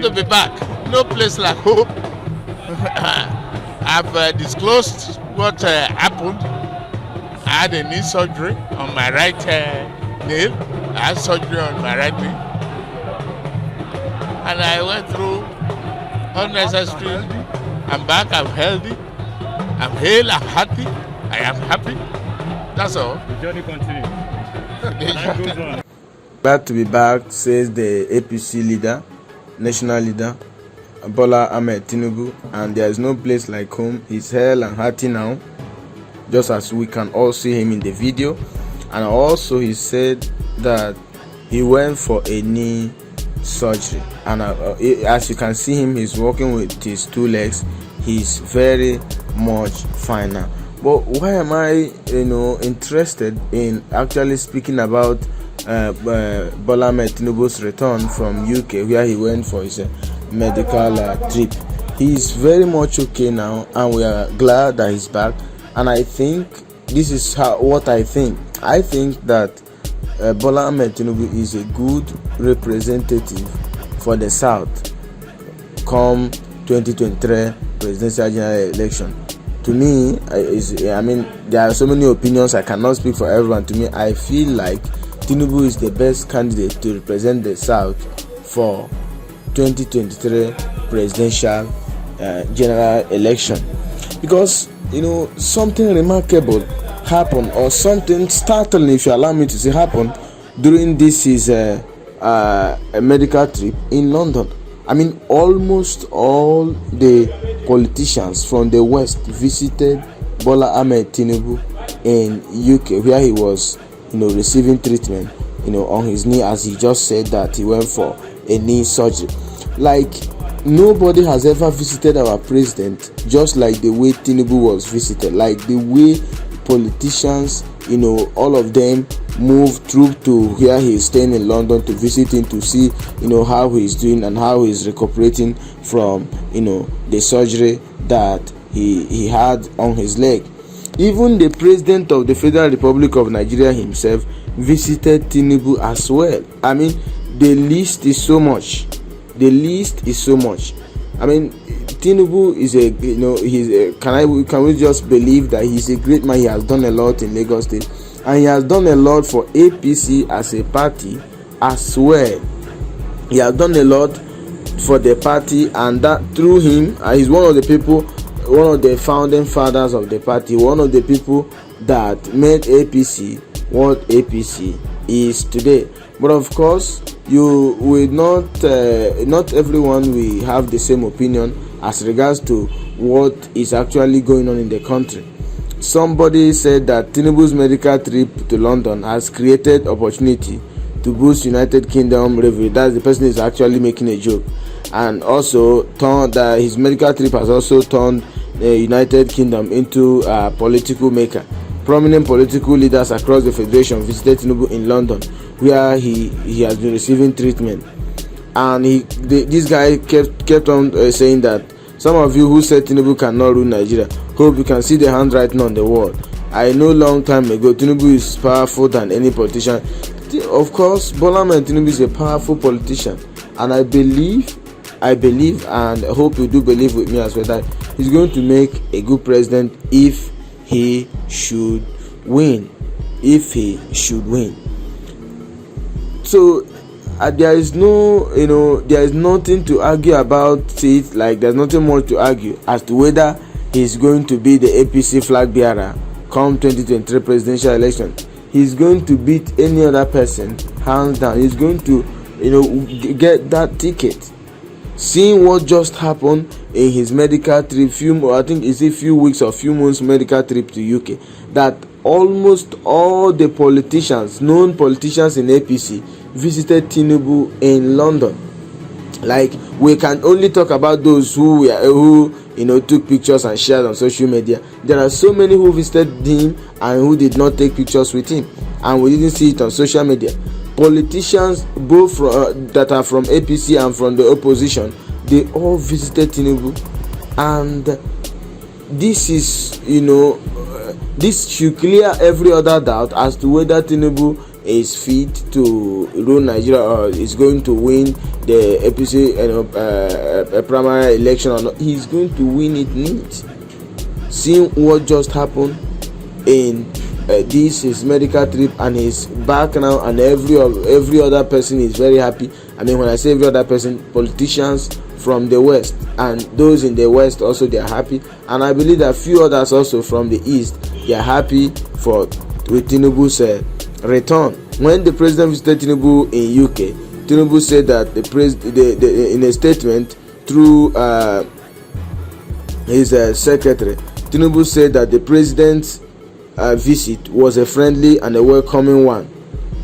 glad to be back. No place like home. I've disclosed what happened. I had a knee surgery on my right nail. I had surgery on my right knee. And I went through unnecessary. I'm back, I'm healthy. I'm hale, I'm happy. I am happy. That's all. The journey continues. Life goes on. Glad to be back, says the APC leader, national leader, Bola Ahmed Tinubu, and there is no place like home. He's hale and hearty now, just as we can all see him in the video. And also he said that he went for a knee surgery, and as you can see him, he's walking with his two legs. He's very much fine now. But why am I interested in actually speaking about Bola Ahmed Tinubu's return from UK, where he went for his medical trip? He's very much okay now, and we are glad that he's back. And I think this is what I think. I think that Bola Ahmed Tinubu is a good representative for the South come 2023 presidential general election. To me, there are so many opinions. I cannot speak for everyone. To me, I feel like Tinubu is the best candidate to represent the South for 2023 presidential general election, because something remarkable happened, or something startling, if you allow me to say, happened during this is a medical trip in London. Almost all the politicians from the West visited Bola Ahmed Tinubu in UK, where he was receiving treatment on his knee, as he just said that he went for a knee surgery. Like, nobody has ever visited our president just like the way Tinubu was visited, like the way politicians, all of them moved through to where he is staying in London to visit him, to see how he is doing and how he is recuperating from the surgery that he had on his leg. Even the president of the Federal Republic of Nigeria himself visited Tinubu as well. The list is so much. Tinubu is can we just believe that he's a great man? He has done a lot in Lagos State, and he has done a lot for APC as a party as well. He has done a lot for the party, and that through him, he's one of the founding fathers of the party, one of the people that made APC what APC is today. But of course, you will not everyone will have the same opinion as regards to what is actually going on in the country. Somebody said that Tinubu's medical trip to London has created opportunity to boost United Kingdom revenue. That the person is actually making a joke, and also turned his medical trip has also turned the United Kingdom into a political maker. Prominent political leaders across the Federation visited Tinubu in London, where he has been receiving treatment. And this guy kept on saying that some of you who said Tinubu cannot rule Nigeria, hope you can see the handwriting on the wall. I know long time ago Tinubu is powerful than any politician. Of course, Bola Ahmed Tinubu is a powerful politician, and I believe, and I hope you do believe with me as well, that he's going to make a good president if he should win. So there is there is nothing to argue about it. Like, there's nothing more to argue as to whether he's going to be the APC flag bearer come 2023 presidential election. He's going to beat any other person hands down. He's going to get that ticket. Seeing what just happened in his medical trip, few weeks or few months medical trip to UK, that almost all the known politicians in APC visited Tinubu in London. Like, we can only talk about those who took pictures and shared on social media. There are so many who visited him and who did not take pictures with him, and we didn't see it on social media. Politicians, both that are from APC and from the opposition, they all visited Tinubu, and this is this should clear every other doubt as to whether Tinubu is fit to rule Nigeria or is going to win the APC primary election or not. He's going to win it neat. Seeing what just happened in this his medical trip, and he's back now, and every other person is very happy. I mean, when I say every other person, politicians from the west and those in the west also, they are happy, and I believe that few others also from the east, they are happy with Tinubu's return. When the president visited Tinubu in UK, Tinubu said that in a statement through his secretary, Tinubu said that the president's visit was a friendly and a welcoming one.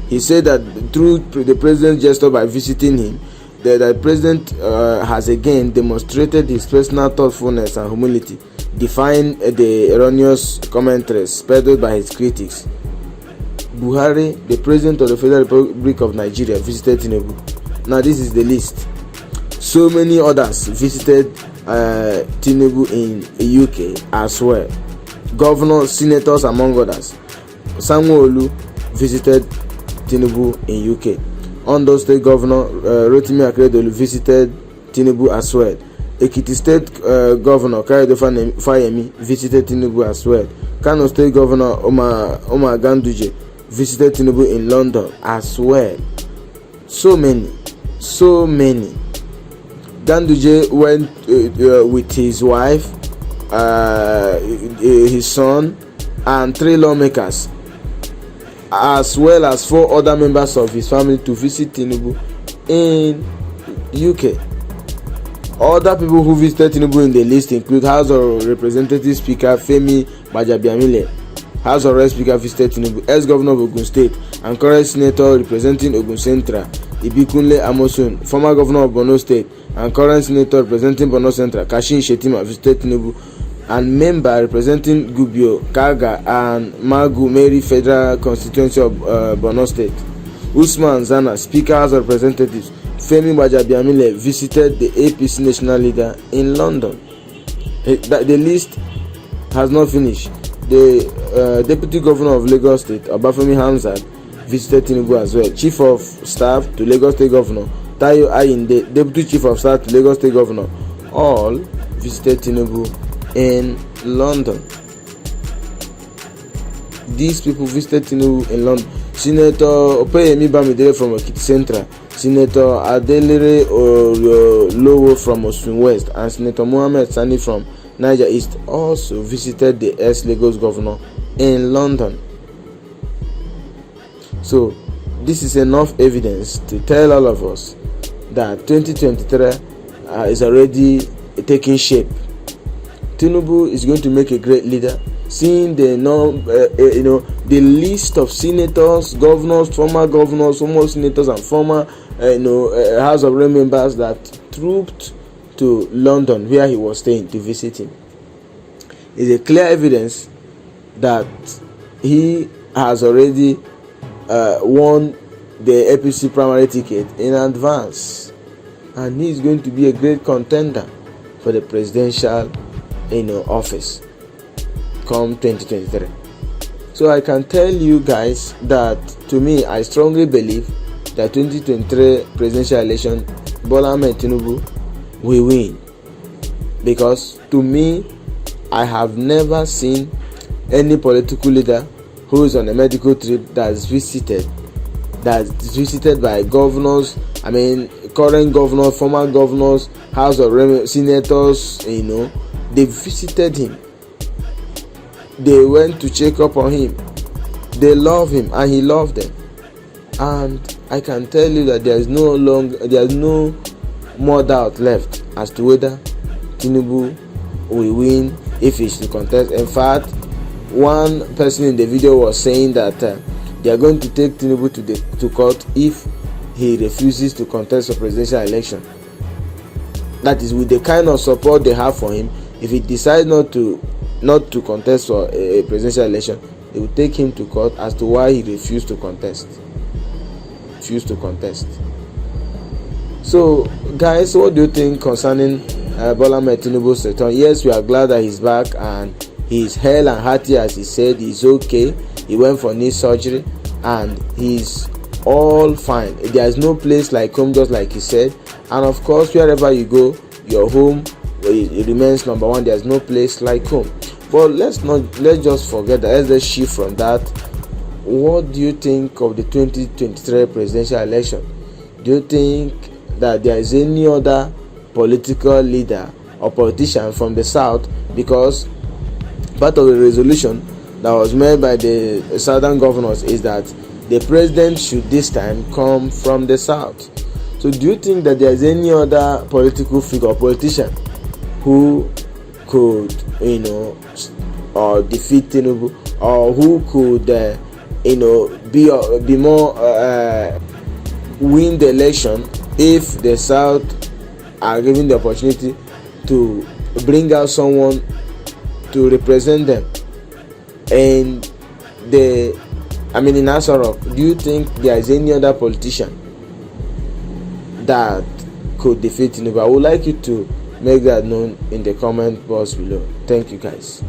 He said that through the president's gesture by visiting him, the president has again demonstrated his personal thoughtfulness and humility, defying the erroneous commentaries peddled by his critics. Buhari, the president of the Federal Republic of Nigeria, visited Tinubu. Now this is the list. So many others visited Tinubu in the UK as well. Governors, senators, among others. Sanwo-Olu visited Tinubu in UK. Ondo State Governor Rotimi Akeredolu visited Tinubu as well. Ekiti State Governor Kayode Fayemi visited Tinubu as well. Kano State Governor Omar Ganduje visited Tinubu in London as well. So many. Ganduje went with his wife, his son, and 3 lawmakers, as well as 4 other members of his family, to visit Tinubu in UK. Other people who visited Tinubu in the list include House of Representatives Speaker Femi Gbajabiamila. House of Reps Speaker visited Tinubu, ex-governor of Ogun State and current senator representing Ogun Central, Ibikunle Amosun, former governor of Borno State and current senator representing Borno Central, Kashim Shettima, visited Tinubu, and member representing Gubbio, Kaga and Magu Mary Federal Constituency of Borno State. Usman Zana, Speaker House of Representatives, Femi Gbajabiamila, visited the APC national leader in London. The list has not finished. The Deputy Governor of Lagos State, Obafemi Hamzat, visited Tinubu as well. Chief of Staff to Lagos State Governor Tayo Ayinde, Deputy Chief of Staff to Lagos State Governor, all visited Tinubu in London. These people visited Tinubu in London. Senator Opeyemi Bamidele from Ekiti Central, Senator Adelere Lowo from Osun West, and Senator Mohammed Sani from Niger East also visited the ex-Lagos governor in London. So this is enough evidence to tell all of us that 2023 is already taking shape. Tinubu is going to make a great leader. Seeing the the list of senators, governors, former senators, and former House of Rep members that trooped to London, where he was staying, to visit him, is a clear evidence that he has already won the APC primary ticket in advance, and he is going to be a great contender for the presidential office come 2023. So I can tell you guys that, to me, I strongly believe that 2023 presidential election, Bola Ahmed Tinubu will win, because to me, I have never seen any political leader who is on a medical trip that's visited by governors, current governors, former governors, House of Senators, they visited him. They went to check up on him. They love him and he loved them. And I can tell you that there is no more doubt left as to whether Tinubu will win if he's to contest. In fact, one person in the video was saying that they are going to take Tinubu to court if he refuses to contest a presidential election. That is, with the kind of support they have for him, if he decides not to contest for a presidential election, they will take him to court as to why he refused to contest. So, guys, what do you think concerning Bola Ahmed Tinubu's return? Yes, we are glad that he's back and he's hale and hearty, as he said. He's okay. He went for knee surgery and he's all fine. There is no place like home, just like he said. And of course, wherever you go, your home it remains number one. There's no place like home. But let's just forget that. Let's shift from that. What do you think of the 2023 presidential election? Do you think that there is any other political leader or politician from the south? Because part of the resolution that was made by the southern governors is that the president should this time come from the south. So do you think that there is any other political figure or politician who could defeat Tinubu, or who could be more win the election if the south are given the opportunity to bring out someone to represent them? And in Asarok, do you think there is any other politician that could defeat Tinubu? I would like you to make that known in the comment box below. Thank you, guys.